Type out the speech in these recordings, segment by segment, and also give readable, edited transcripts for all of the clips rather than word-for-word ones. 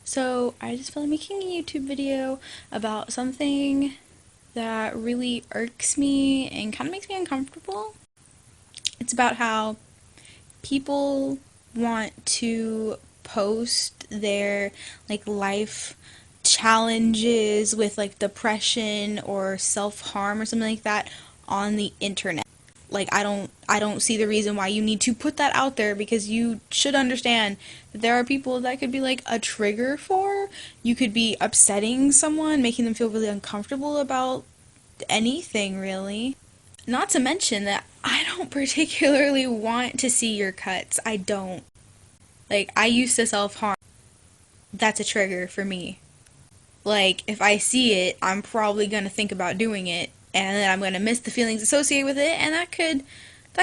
So I just felt like making a YouTube video about something that really irks me and kind of makes me uncomfortable. It's about how people want to post their life challenges with depression or self-harm or something like that on the internet. I don't see the reason why you need to put that out there, because you should understand that there are people that could be like a trigger for. You could be upsetting someone, making them feel really uncomfortable about anything really. Not to mention that I don't particularly want to see your cuts. I don't. I used to self-harm. That's a trigger for me. If I see it, I'm probably going to think about doing it, and then I'm going to miss the feelings associated with it, and that could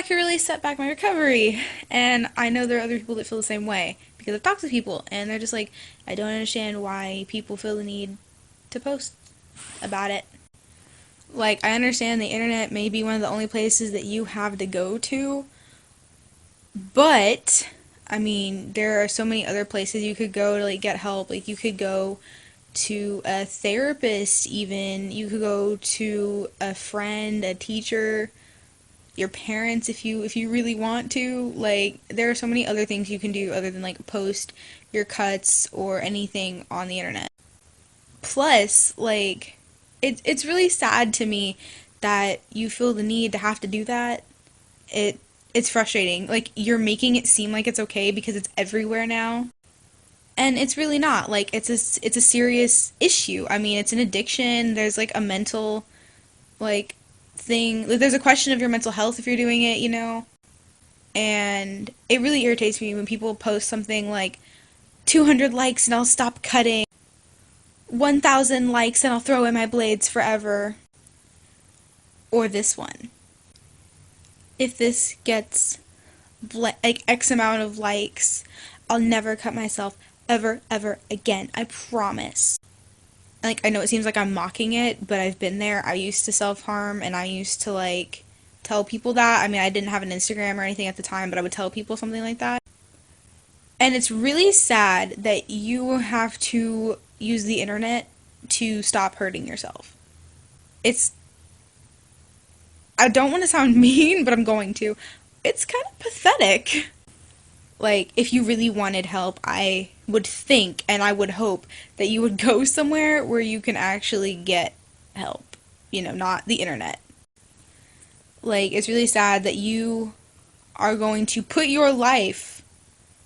really set back my recovery. And I know there are other people that feel the same way, because I've talked to people and they're just like, I don't understand why people feel the need to post about it. I understand the internet may be one of the only places that you have to go to, but I mean, there are so many other places you could go to get help. You could go to a therapist, even. You could go to a friend, a teacher, your parents, if you really want to. There are so many other things you can do other than post your cuts or anything on the internet. Plus, it's really sad to me that you feel the need to have to do that. It's frustrating. You're making it seem like it's okay because it's everywhere now. And it's really not. It's a serious issue. I mean, it's an addiction. There's a mental thing. There's a question of your mental health if you're doing it. And it really irritates me when people post something like 200 likes and I'll stop cutting, 1,000 likes and I'll throw in my blades forever. Or this one. If this gets X amount of likes, I'll never cut myself ever, ever again. I promise. I know it seems like I'm mocking it, but I've been there. I used to self-harm, and I used to tell people that. I mean, I didn't have an Instagram or anything at the time, but I would tell people something like that. And it's really sad that you have to use the internet to stop hurting yourself. It's I don't want to sound mean, but I'm going to. It's kind of pathetic. If you really wanted help, I would think and I would hope that you would go somewhere where you can actually get help. Not the internet. It's really sad that you are going to put your life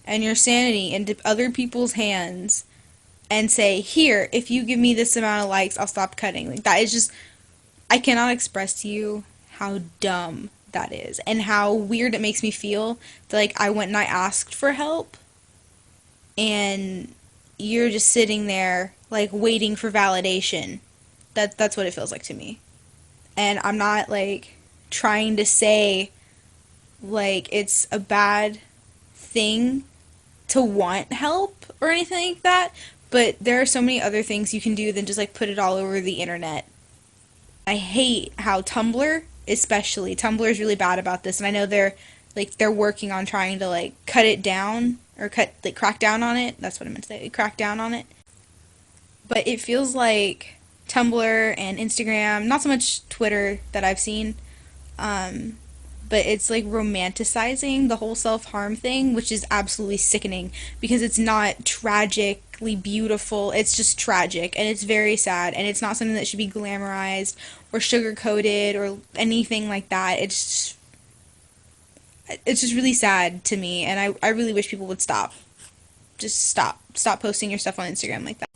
and your sanity into other people's hands and say, here, if you give me this amount of likes, I'll stop cutting. That is just, I cannot express to you how dumb that is and how weird it makes me feel that I went and I asked for help and you're just sitting there waiting for validation. That's what it feels like to me. And I'm not trying to say it's a bad thing to want help or anything like that, but there are so many other things you can do than just put it all over the internet. I hate how Tumblr, especially Tumblr, is really bad about this, and I know they're working on trying to cut it down or crack down on it. That's what I meant to say. Crack down on it. But it feels like Tumblr and Instagram, not so much Twitter that I've seen, but it's romanticizing the whole self-harm thing, which is absolutely sickening because it's not tragically beautiful. It's just tragic, and it's very sad, and it's not something that should be glamorized or sugar-coated or anything like that. It's just really sad to me, and I really wish people would stop. Just stop posting your stuff on Instagram like that.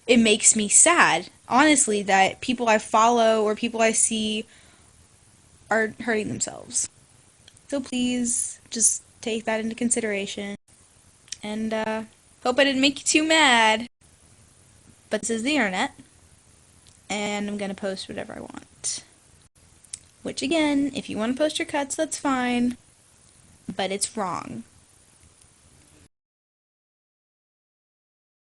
It makes me sad, honestly, that people I follow or people I see are hurting themselves. So please, just take that into consideration. And, hope I didn't make you too mad. But this is the internet, and I'm gonna post whatever I want. Which, again, if you want to post your cuts, that's fine. But it's wrong.